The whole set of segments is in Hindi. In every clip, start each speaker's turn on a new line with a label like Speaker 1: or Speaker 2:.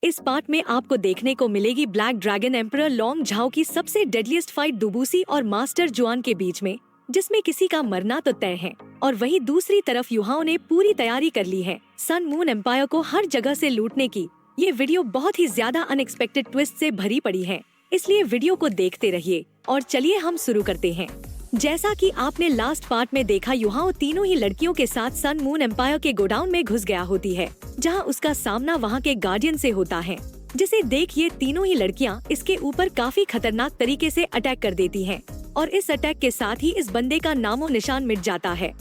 Speaker 1: इस पार्ट में आपको देखने को मिलेगी black dragon emperor long Zhao की सबसे डेडलीस्ट फाइट दुबूसी और मास्टर जुआन के बीच में, जिसमें किसी का मरना तो तय है। और वहीं दूसरी तरफ युहाओं ने पूरी तैयारी कर ली है सन मून एम्पायर को हर जगह से लूटने की। ये वीडियो बहुत ही ज्यादा अनएक्सपेक्टेड ट्विस्ट से भरी पड़ी है, इसलिए वीडियो को देखते रहिए। और चलिए हम शुरू करते हैं। जैसा कि आपने लास्ट पार्ट में देखा, युहाओं तीनों ही लड़कियों के साथ सन मून एम्पायर के गोडाउन में घुस गया होती है, जहां उसका सामना वहां के गार्डियन से होता है, जिसे देख ये तीनों ही लड़कियां इसके ऊपर काफी खतरनाक तरीके से अटैक कर देती हैं। और इस अटैक के साथ ही इस बंदे का नामो निशान मिट जाता है।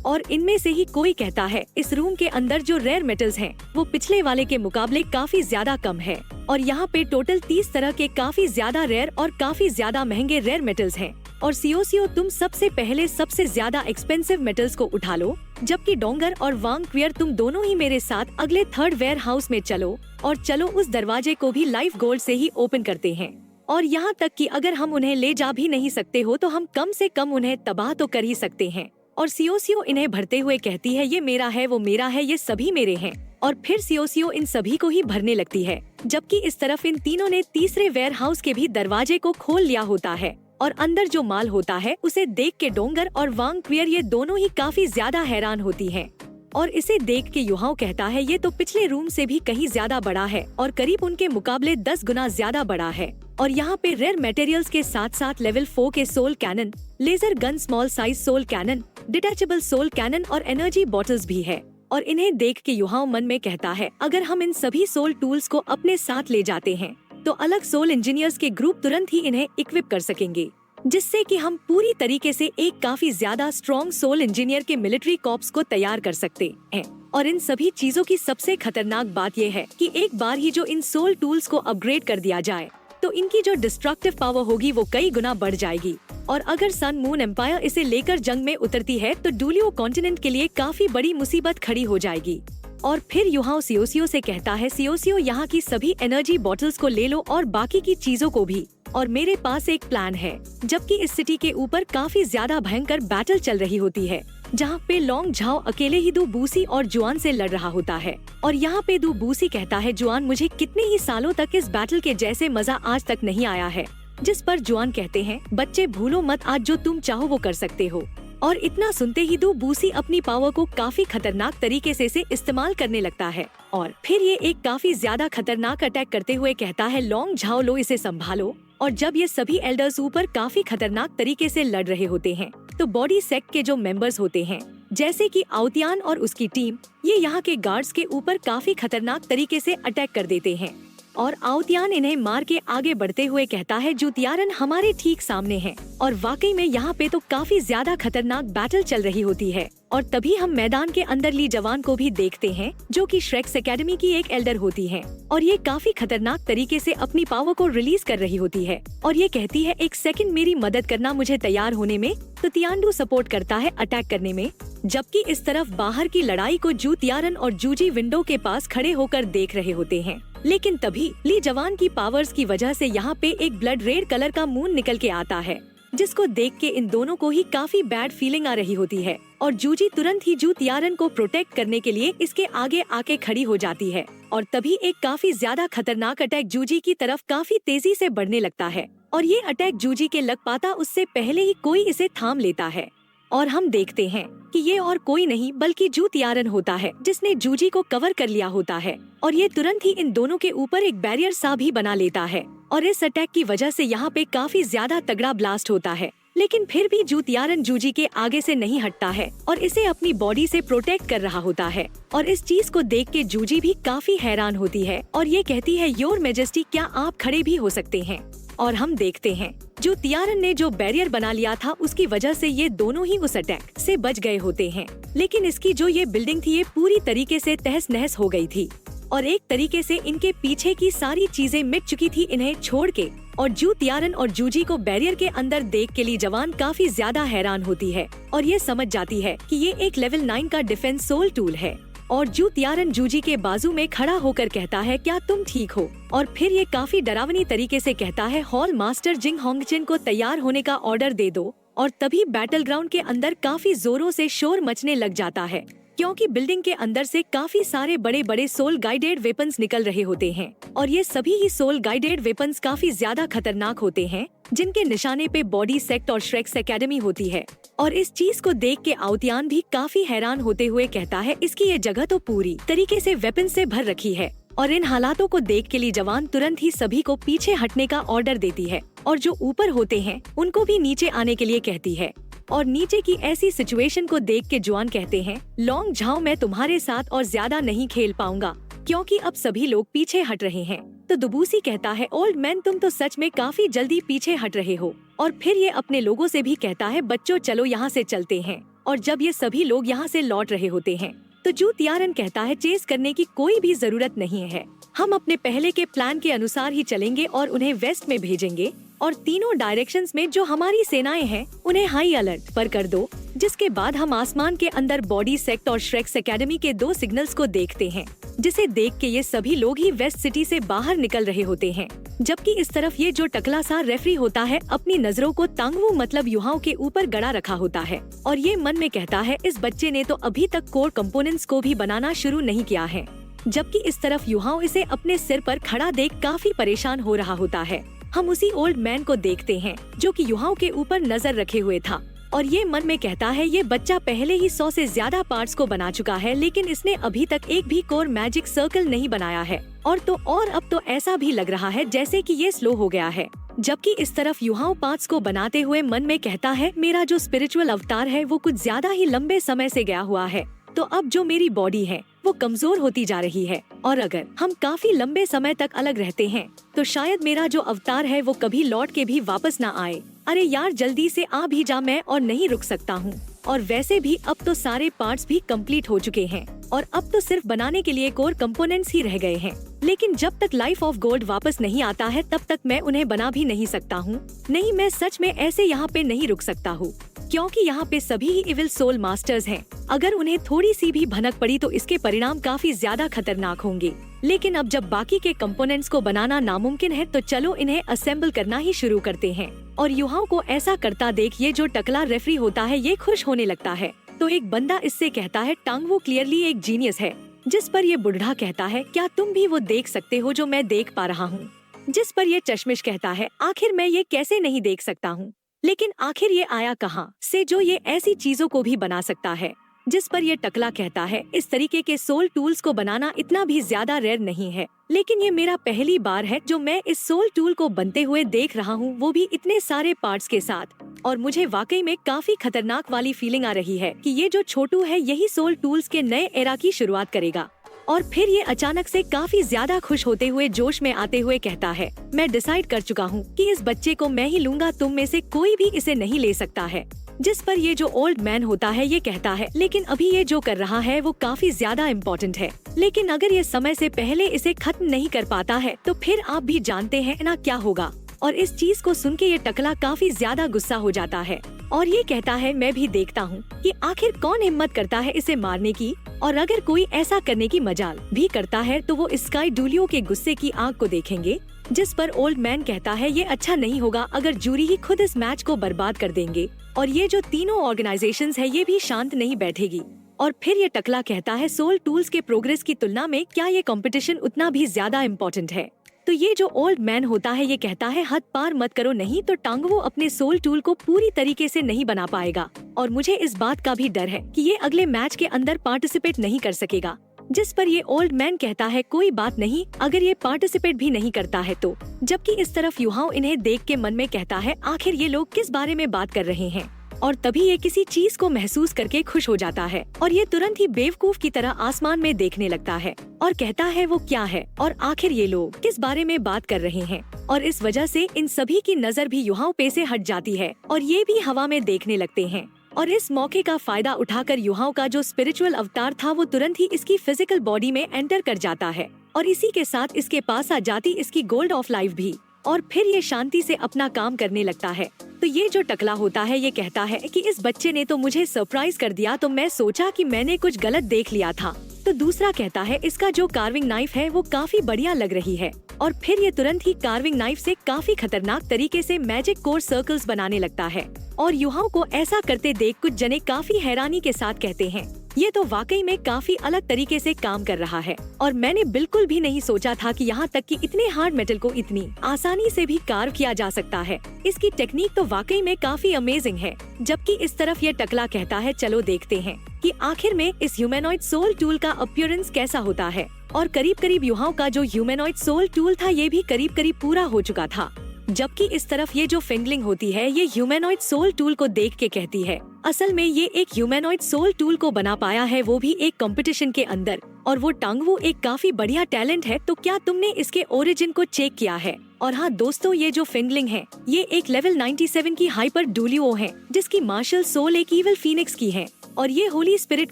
Speaker 1: और इनमें से ही कोई कहता है इस रूम के अंदर जो रेयर मेटल्स हैं वो पिछले वाले के मुकाबले काफी ज्यादा कम है। और यहाँ पे टोटल 30 तरह के काफी ज्यादा रेयर और काफी ज्यादा महंगे रेयर मेटल्स हैं। और सीओसीओ, तुम सबसे पहले सबसे ज्यादा एक्सपेंसिव मेटल्स को उठा लो, जबकि डोंगर और वांग क्वियर तुम दोनों ही मेरे साथ अगले थर्ड वेयर हाउस में चलो। और चलो उस दरवाजे को भी लाइफ गोल्ड से ही ओपन करते हैं। और यहाँ तक कि अगर हम उन्हें ले जा भी नहीं सकते हो तो हम कम से कम उन्हें तबाह तो कर ही सकते हैं। और सीओसीओ इन्हें भरते हुए कहती है, ये मेरा है, वो मेरा है, ये सभी मेरे हैं। और फिर सीओसीओ इन सभी को ही भरने लगती है, जबकि इस तरफ इन तीनों ने तीसरे वेयर हाउस के भी दरवाजे को खोल लिया होता है। और अंदर जो माल होता है उसे देख के डोंगर और वांग क्वियर ये दोनों ही काफी ज्यादा हैरान होती हैं। और इसे देख के युहाओं कहता है, ये तो पिछले रूम से भी कहीं ज्यादा बड़ा है और करीब उनके मुकाबले 10 गुना ज्यादा बड़ा है। और यहाँ पे रेयर मटेरियल्स के साथ साथ लेवल 4 के soul cannon, laser gun, small size soul cannon, detachable soul cannon और एनर्जी बॉटल्स भी है। और इन्हें देख के युहाओं मन में कहता है, अगर हम इन सभी सोल टूल्स को अपने साथ ले जाते हैं तो अलग सोल इंजीनियर्स के ग्रुप तुरंत ही इन्हें इक्विप कर सकेंगे, जिससे कि हम पूरी तरीके से एक काफी ज्यादा स्ट्रॉन्ग सोल इंजीनियर के मिलिट्री कॉर्प्स को तैयार कर सकते हैं। और इन सभी चीजों की सबसे खतरनाक बात यह है कि एक बार ही जो इन सोल टूल्स को अपग्रेड कर दिया जाए तो इनकी जो डिस्ट्रक्टिव पावर होगी वो कई गुना बढ़ जाएगी। और अगर सन मून एम्पायर इसे लेकर जंग में उतरती है तो डूलियो कॉन्टिनेंट के लिए काफी बड़ी मुसीबत खड़ी हो जाएगी। और फिर युहाओं सीओसीओ से कहता है, सीओसीओ यहाँ की सभी एनर्जी बॉटल्स को ले लो और बाकी की चीजों को भी। और मेरे पास एक प्लान है। जबकि इस सिटी के ऊपर काफी ज्यादा भयंकर बैटल चल रही होती है, जहाँ पे लॉन्ग झाओ अकेले ही दुबूसी और जुआन से लड़ रहा होता है। और यहाँ पे दुबूसी कहता है, जुआन, मुझे कितने ही सालों तक इस बैटल के जैसे मजा आज तक नहीं आया है। जिस पर जुआन कहते हैं, बच्चे भूलो मत, आज जो तुम चाहो वो कर सकते हो। और इतना सुनते ही दुबूसी अपनी पावर को काफी खतरनाक तरीके से इसे इस्तेमाल करने लगता है। और फिर ये एक काफी ज्यादा खतरनाक अटैक करते हुए कहता है, लॉन्ग झाओ, लो इसे संभालो। और जब ये सभी एल्डर्स ऊपर काफी खतरनाक तरीके से लड़ रहे होते हैं तो बॉडी सेक्ट के जो मेंबर्स होते हैं, जैसे कि आउतियान और उसकी टीम, ये यहाँ के गार्ड्स के ऊपर काफी खतरनाक तरीके से अटैक कर देते हैं। और आउतियान इन्हें मार के आगे बढ़ते हुए कहता है, जूतियारन हमारे ठीक सामने है। और वाकई में यहाँ पे तो काफी ज्यादा खतरनाक बैटल चल रही होती है। और तभी हम मैदान के अंदर ली जवान को भी देखते हैं, जो कि श्रेक्स एकेडमी की एक एल्डर होती है। और ये काफी खतरनाक तरीके से अपनी पावर को रिलीज कर रही होती है। और ये कहती है, एक सेकंड, मेरी मदद करना मुझे तैयार होने में। तो तियांडू सपोर्ट करता है अटैक करने में। जबकि इस तरफ बाहर की लड़ाई को जूतियारन और जूजी विंडो के पास खड़े होकर देख रहे होते हैं। लेकिन तभी ली जवान की पावर्स की वजह से यहाँ पे एक ब्लड रेड कलर का मून निकल के आता है, जिसको देख के इन दोनों को ही काफी बैड फीलिंग आ रही होती है। और जूजी तुरंत ही जूतियारन को प्रोटेक्ट करने के लिए इसके आगे आके खड़ी हो जाती है। और तभी एक काफी ज्यादा खतरनाक अटैक जूजी की तरफ काफी तेजी से बढ़ने लगता है। और ये अटैक जूजी के लग पाता उससे पहले ही कोई इसे थाम लेता है। और हम देखते हैं कि ये और कोई नहीं बल्कि जूतियारन होता है, जिसने जूजी को कवर कर लिया होता है। और ये तुरंत ही इन दोनों के ऊपर एक बैरियर सा भी बना लेता है। और इस अटैक की वजह से यहाँ पे काफी ज्यादा तगड़ा ब्लास्ट होता है। लेकिन फिर भी जूतियारन जूजी के आगे से नहीं हटता है और इसे अपनी बॉडी से प्रोटेक्ट कर रहा होता है। और इस चीज को देख के जूजी भी काफी हैरान होती है और ये कहती है, योर मेजेस्टी, क्या आप खड़े भी हो सकते हैं? और हम देखते हैं जूतियारन ने जो बैरियर बना लिया था उसकी वजह से ये दोनों ही उस अटैक से बच गए होते हैं। लेकिन इसकी जो ये बिल्डिंग थी ये पूरी तरीके से तहस नहस हो गई थी। और एक तरीके से इनके पीछे की सारी चीजें मिट चुकी थी इन्हें छोड़ के। और जूतियारन और जूजी को बैरियर के अंदर देख के ली जवान काफी ज्यादा हैरान होती है और ये समझ जाती है कि ये एक लेवल 9 का डिफेंस सोल टूल है। और जूतियारन जूजी के बाजू में खड़ा होकर कहता है, क्या तुम ठीक हो? और फिर ये काफी डरावनी तरीके से कहता है, हॉल मास्टर जिंग होंगचिन को तैयार होने का ऑर्डर दे दो। और तभी बैटल ग्राउंड के अंदर काफी जोरों से शोर मचने लग जाता है क्योंकि बिल्डिंग के अंदर से काफी सारे बड़े बड़े सोल गाइडेड वेपन्स निकल रहे होते हैं और ये सभी ही सोल गाइडेड वेपन्स काफी ज्यादा खतरनाक होते हैं, जिनके निशाने पे बॉडी सेक्ट और श्रेक्स एकेडमी होती है। और इस चीज को देख के आउतियान भी काफी हैरान होते हुए कहता है, इसकी ये जगह तो पूरी तरीके से वेपन से भर रखी है। और इन हालातों को देख के ली जवान तुरंत ही सभी को पीछे हटने का ऑर्डर देती है और जो ऊपर होते हैं उनको भी नीचे आने के लिए कहती है। और नीचे की ऐसी सिचुएशन को देख के जुआन कहते हैं, लॉन्ग झाओ मैं तुम्हारे साथ और ज्यादा नहीं खेल पाऊंगा क्योंकि अब सभी लोग पीछे हट रहे हैं। तो दुबूसी कहता है, ओल्ड मैन तुम तो सच में काफी जल्दी पीछे हट रहे हो। और फिर ये अपने लोगों से भी कहता है, बच्चों चलो यहाँ से चलते हैं। और जब ये सभी लोग यहाँ से लौट रहे होते हैं तो जू तियारन कहता है, चेस करने की कोई भी जरूरत नहीं है, हम अपने पहले के प्लान के अनुसार ही चलेंगे और उन्हें वेस्ट में भेजेंगे और तीनों डायरेक्शंस में जो हमारी सेनाएं हैं उन्हें हाई अलर्ट पर कर दो। जिसके बाद हम आसमान के अंदर बॉडी सेक्ट और श्रेक्स एकेडमी के 2 सिग्नल्स को देखते हैं, जिसे देख के ये सभी लोग ही वेस्ट सिटी से बाहर निकल रहे होते हैं। जबकि इस तरफ ये जो टकला सा रेफरी होता है अपनी नजरों को तांगवू मतलब युहाओं के ऊपर गड़ा रखा होता है और ये मन में कहता है, इस बच्चे ने तो अभी तक कोर कंपोनेंट्स को भी बनाना शुरू नहीं किया है। जबकि इस तरफ युहाओं इसे अपने सिर पर खड़ा देख काफी परेशान हो रहा होता है। हम उसी ओल्ड मैन को देखते हैं जो कि युहाओं के ऊपर नजर रखे हुए था और ये मन में कहता है, ये बच्चा पहले ही 100 से ज्यादा पार्ट्स को बना चुका है, लेकिन इसने अभी तक एक भी कोर मैजिक सर्कल नहीं बनाया है। और अब तो ऐसा भी लग रहा है जैसे कि ये स्लो हो गया है। जबकि इस तरफ युहाओं पार्ट्स को बनाते हुए मन में कहता है, मेरा जो स्पिरिचुअल अवतार है वो कुछ ज्यादा ही लंबे समय से गया हुआ है, तो अब जो मेरी बॉडी है वो कमजोर होती जा रही है और अगर हम काफी लंबे समय तक अलग रहते हैं तो शायद मेरा जो अवतार है वो कभी लौट के भी वापस ना आए। अरे यार जल्दी से आ भी जा, मैं और नहीं रुक सकता हूँ। और वैसे भी अब तो सारे पार्ट्स भी कंप्लीट हो चुके हैं और अब तो सिर्फ बनाने के लिए कोर कंपोनेंट्स ही रह गए हैं, लेकिन जब तक लाइफ ऑफ गोल्ड वापस नहीं आता है तब तक मैं उन्हें बना भी नहीं सकता हूँ। नहीं, मैं सच में ऐसे यहाँ पे नहीं रुक सकता हूँ क्योंकि यहाँ पे सभी ही इविल सोल मास्टर्स हैं। अगर उन्हें थोड़ी सी भी भनक पड़ी तो इसके परिणाम काफी ज्यादा खतरनाक होंगे। लेकिन अब जब बाकी के कंपोनेंट्स को बनाना नामुमकिन है तो चलो इन्हें असेंबल करना ही शुरू करते हैं। और युहाओं को ऐसा करता देख ये जो टकला रेफरी होता है ये खुश होने लगता है। तो एक बंदा इससे कहता है, टांगवू क्लियरली एक जीनियस है। जिस पर ये बुढ़ा कहता है, क्या तुम भी वो देख सकते हो जो मैं देख पा रहा हूँ? जिस पर ये चश्मिश कहता है, आखिर मैं ये कैसे नहीं देख सकता हूँ, लेकिन आखिर ये आया कहाँ से जो ये ऐसी चीजों को भी बना सकता है? जिस पर ये टकला कहता है, इस तरीके के सोल टूल्स को बनाना इतना भी ज्यादा रेयर नहीं है, लेकिन ये मेरा पहली बार है जो मैं इस सोल टूल को बनते हुए देख रहा हूँ, वो भी इतने सारे पार्ट्स के साथ। और मुझे वाकई में काफी खतरनाक वाली फीलिंग आ रही है कि ये जो छोटू है यही सोल टूल्स के नए एरा की शुरुआत करेगा। और फिर ये अचानक से काफी ज्यादा खुश होते हुए जोश में आते हुए कहता है, मैं डिसाइड कर चुका हूँ कि इस बच्चे को मैं ही लूंगा, तुम में से कोई भी इसे नहीं ले सकता है। जिस पर ये जो ओल्ड मैन होता है ये कहता है, लेकिन अभी ये जो कर रहा है वो काफी ज्यादा इम्पोर्टेंट है, लेकिन अगर ये समय से पहले इसे खत्म नहीं कर पाता है तो फिर आप भी जानते हैं ना क्या होगा। और इस चीज को सुन के ये टकला काफी ज्यादा गुस्सा हो जाता है और ये कहता है, मैं भी देखता हूँ कि आखिर कौन हिम्मत करता है इसे मारने की, और अगर कोई ऐसा करने की मजाल भी करता है तो वो स्काई डूलियो के गुस्से की आग को देखेंगे। जिस पर ओल्ड मैन कहता है, ये अच्छा नहीं होगा अगर जूरी ही खुद इस मैच को बर्बाद कर देंगे और ये जो तीनों ऑर्गेनाइजेशंस है ये भी शांत नहीं बैठेगी। और फिर ये टकला कहता है, सोल टूल्स के प्रोग्रेस की तुलना में क्या ये कंपटीशन उतना भी ज्यादा इम्पोर्टेंट है? तो ये जो ओल्ड मैन होता है ये कहता है, हद पार मत करो, नहीं तो टांगवू अपने सोल टूल को पूरी तरीके से नहीं बना पाएगा और मुझे इस बात का भी डर है कि ये अगले मैच के अंदर पार्टिसिपेट नहीं कर सकेगा। जिस पर ये ओल्ड मैन कहता है, कोई बात नहीं अगर ये पार्टिसिपेट भी नहीं करता है तो। जबकि इस तरफ युहाओं इन्हें देख के मन में कहता है, आखिर ये लोग किस बारे में बात कर रहे हैं? और तभी ये किसी चीज को महसूस करके खुश हो जाता है और ये तुरंत ही बेवकूफ की तरह आसमान में देखने लगता है और कहता है, वो क्या है और आखिर ये लोग किस बारे में बात कर रहे हैं? और इस वजह से इन सभी की नजर भी युहाओं पे से हट जाती है और ये भी हवा में देखने लगते हैं। और इस मौके का फायदा उठाकर युहाओं का जो स्पिरिचुअल अवतार था वो तुरंत ही इसकी फिजिकल बॉडी में एंटर कर जाता है और इसी के साथ इसके पास आ जाती इसकी गोल्ड ऑफ लाइफ भी। और फिर ये शांति से अपना काम करने लगता है। तो ये जो टकला होता है ये कहता है कि इस बच्चे ने तो मुझे सरप्राइज कर दिया, तो मैं सोचा कि मैंने कुछ गलत देख लिया था। तो दूसरा कहता है, इसका जो कार्विंग नाइफ है वो काफी बढ़िया लग रही है। और फिर ये तुरंत ही कार्विंग नाइफ से काफी खतरनाक तरीके से मैजिक कोर सर्कल्स बनाने लगता है। और युहाओं को ऐसा करते देख कुछ जने काफी हैरानी के साथ कहते हैं, ये तो वाकई में काफी अलग तरीके से काम कर रहा है और मैंने बिल्कुल भी नहीं सोचा था कि यहाँ तक कि इतने हार्ड मेटल को इतनी आसानी से भी कार्व किया जा सकता है। इसकी टेक्निक तो वाकई में काफी अमेजिंग है। जबकि इस तरफ ये टकला कहता है चलो देखते हैं कि आखिर में इस ह्यूमैनॉइड सोल टूल का अपीयरेंस कैसा होता है। और करीब करीब युवाओं का जो ह्यूमैनॉइड सोल टूल था ये भी करीब करीब पूरा हो चुका था। जबकि इस तरफ ये जो फिंगलिंग होती है ये ह्यूमैनॉइड सोल टूल को देख के कहती है असल में ये एक ह्यूमैनॉइड सोल टूल को बना पाया है, वो भी एक कंपटीशन के अंदर। और वो टांगवू एक काफी बढ़िया टैलेंट है। तो क्या तुमने इसके ओरिजिन को चेक किया है? और हाँ दोस्तों, ये जो फिंगलिंग है ये एक लेवल 97 की हाइपर डुलियो है जिसकी मार्शल सोल एक इविल फीनिक्स की है और ये होली स्पिरिट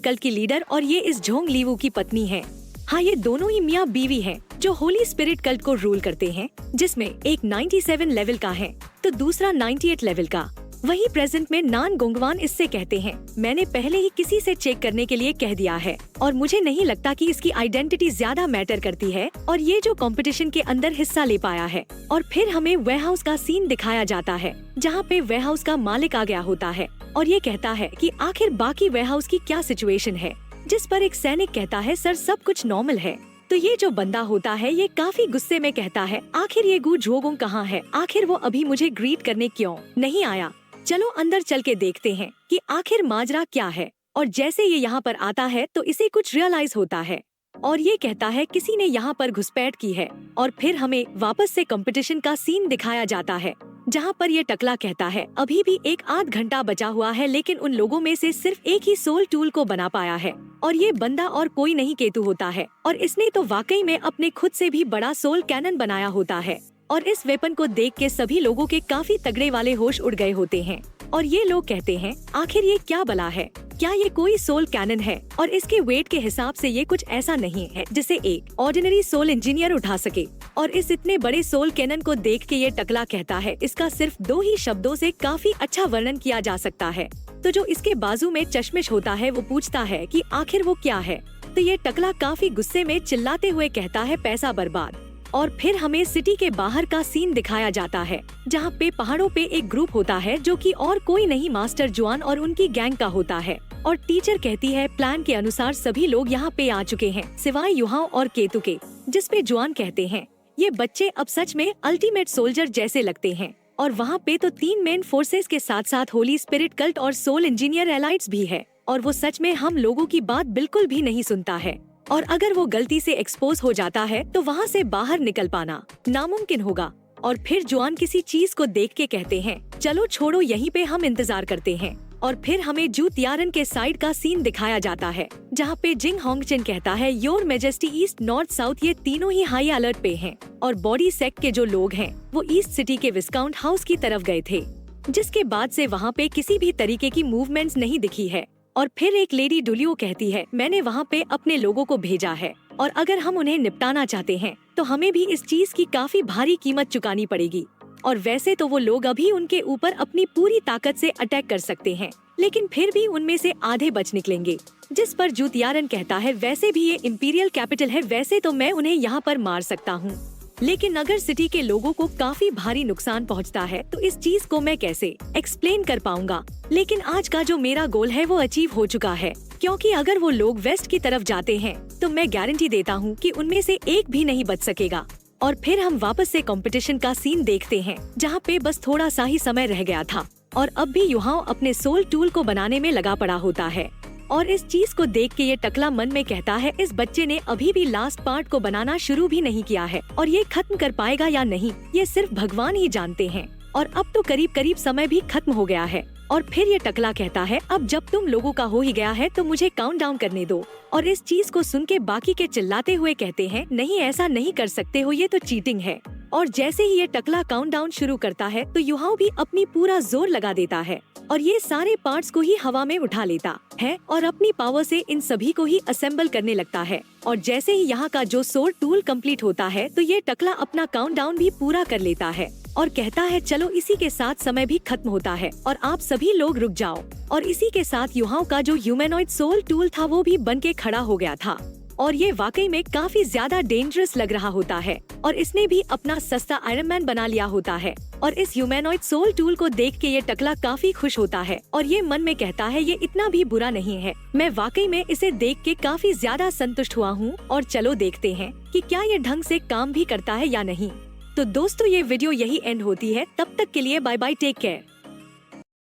Speaker 1: कल्ट की लीडर और ये इस झोंग लीवू की पत्नी है। हाँ, ये दोनों ही मियाँ बीवी हैं जो होली स्पिरिट कल्ट को रूल करते हैं, जिसमें एक 97 लेवल का है तो दूसरा 98 लेवल का। वही प्रेजेंट में नान गोंगवान इससे कहते हैं मैंने पहले ही किसी से चेक करने के लिए कह दिया है और मुझे नहीं लगता कि इसकी आइडेंटिटी ज्यादा मैटर करती है और ये जो कंपटीशन के अंदर हिस्सा ले पाया है। और फिर हमें वेयरहाउस का सीन दिखाया जाता है जहाँ पे वेयरहाउस का मालिक आ गया होता है और ये कहता है कि आखिर बाकी वेयरहाउस की क्या सिचुएशन है, जिस पर एक सैनिक कहता है सर सब कुछ नॉर्मल है। तो ये जो बंदा होता है ये काफी गुस्से में कहता है आखिर ये गु झोगोंग कहाँ है, आखिर वो अभी मुझे ग्रीट करने क्यों नहीं आया। चलो अंदर चल के देखते हैं कि आखिर माजरा क्या है। और जैसे ये यहाँ पर आता है तो इसे कुछ रियलाइज होता है और ये कहता है किसी ने यहाँ पर घुसपैठ की है। और फिर हमें वापस से कंपटीशन का सीन दिखाया जाता है जहाँ पर ये टकला कहता है अभी भी एक आध घंटा बचा हुआ है, लेकिन उन लोगों में से सिर्फ एक ही सोल टूल को बना पाया है और ये बंदा और कोई नहीं केतु होता है और इसने तो वाकई में अपने खुद से भी बड़ा सोल कैनन बनाया होता है। और इस वेपन को देख के सभी लोगों के काफी तगड़े वाले होश उड़ गए होते हैं और ये लोग कहते हैं आखिर ये क्या बला है, क्या ये कोई सोल कैनन है? और इसके वेट के हिसाब से ये कुछ ऐसा नहीं है जिसे एक ऑर्डिनरी सोल इंजीनियर उठा सके। और इस इतने बड़े सोल कैनन को देख के ये टकला कहता है इसका सिर्फ 2 ही शब्दों से काफी अच्छा वर्णन किया जा सकता है। तो जो इसके बाजू में चश्मिश होता है वो पूछता है कि आखिर वो क्या है। तो ये टकला काफी गुस्से में चिल्लाते हुए कहता है पैसा बर्बाद। और फिर हमें सिटी के बाहर का सीन दिखाया जाता है जहाँ पे पहाड़ों पे एक ग्रुप होता है जो कि और कोई नहीं मास्टर जुआन और उनकी गैंग का होता है। और टीचर कहती है प्लान के अनुसार सभी लोग यहाँ पे आ चुके हैं सिवाय युहाओं और केतु के, जिसपे जुआन कहते हैं ये बच्चे अब सच में अल्टीमेट सोल्जर जैसे लगते हैं। और वहाँ पे तो 3 मेन फोर्सेस के साथ साथ होली स्पिरिट कल्ट और सोल इंजीनियर एलाइट्स भी है और वो सच में हम लोगों की बात बिल्कुल भी नहीं सुनता है। और अगर वो गलती से एक्सपोज हो जाता है तो वहाँ से बाहर निकल पाना नामुमकिन होगा। और फिर जुआन किसी चीज को देख के कहते हैं चलो छोड़ो यहीं पे हम इंतजार करते हैं। और फिर हमें जू तियारन के साइड का सीन दिखाया जाता है जहाँ पे जिंग होंगचिन कहता है your majesty east north south ये तीनों ही हाई अलर्ट पे हैं और बॉडी सेक्ट के जो लोग हैं वो ईस्ट सिटी के विस्काउंट हाउस की तरफ गए थे, जिसके बाद से वहाँ पे किसी भी तरीके की मूवमेंट्स नहीं दिखी है। और फिर एक लेडी डुलियो कहती है मैंने वहाँ पे अपने लोगों को भेजा है और अगर हम उन्हें निपटाना चाहते हैं तो हमें भी इस चीज की काफी भारी कीमत चुकानी पड़ेगी। और वैसे तो वो लोग अभी उनके ऊपर अपनी पूरी ताकत से अटैक कर सकते हैं, लेकिन फिर भी उनमें से आधे बच निकलेंगे। जिस पर जू तियारन कहता है वैसे भी ये इम्पीरियल कैपिटल है, वैसे तो मैं उन्हें यहाँ पर मार सकता हूँ, लेकिन अगर सिटी के लोगों को काफी भारी नुकसान पहुंचता है तो इस चीज को मैं कैसे एक्सप्लेन कर पाऊंगा। लेकिन आज का जो मेरा गोल है वो अचीव हो चुका है, क्योंकि अगर वो लोग वेस्ट की तरफ जाते हैं तो मैं गारंटी देता हूँ कि उनमें से एक भी नहीं बच सकेगा। और फिर हम वापस से कंपटीशन का सीन देखते हैं जहाँ पे बस थोड़ा सा ही समय रह गया था और अब भी युहाओं अपने सोल टूल को बनाने में लगा पड़ा होता है। और इस चीज को देख के ये टकला मन में कहता है इस बच्चे ने अभी भी लास्ट पार्ट को बनाना शुरू भी नहीं किया है और ये खत्म कर पाएगा या नहीं ये सिर्फ भगवान ही जानते हैं। और अब तो करीब करीब समय भी खत्म हो गया है। और फिर ये टकला कहता है अब जब तुम लोगों का हो ही गया है तो मुझे काउंटडाउन करने दो। और इस चीज को सुन के बाकी के चिल्लाते हुए कहते हैं नहीं ऐसा नहीं कर सकते हो, ये तो चीटिंग है। और जैसे ही ये टकला काउंटडाउन शुरू करता है तो युहाओं भी अपनी पूरा जोर लगा देता है और ये सारे पार्ट्स को ही हवा में उठा लेता है और अपनी पावर से इन सभी को ही असेंबल करने लगता है। और जैसे ही यहाँ का जो सोल टूल कंप्लीट होता है तो ये टकला अपना काउंटडाउन भी पूरा कर लेता है और कहता है चलो इसी के साथ समय भी खत्म होता है और आप सभी लोग रुक जाओ। और इसी के साथ युहाओं का जो ह्यूमैनॉइड सोल टूल था वो भी बन के खड़ा हो गया था और ये वाकई में काफी ज्यादा डेंजरस लग रहा होता है और इसने भी अपना सस्ता आयरन मैन बना लिया होता है। और इस ह्यूमैनॉइड सोल टूल को देख के ये टकला काफी खुश होता है और ये मन में कहता है ये इतना भी बुरा नहीं है। मैं वाकई में इसे देख के काफी ज्यादा संतुष्ट हुआ हूँ और चलो देखते हैं कि क्या ये ढंग से काम भी करता है या नहीं। तो दोस्तों ये वीडियो यही एंड होती है। तब तक के लिए बाय बाय, टेक केयर।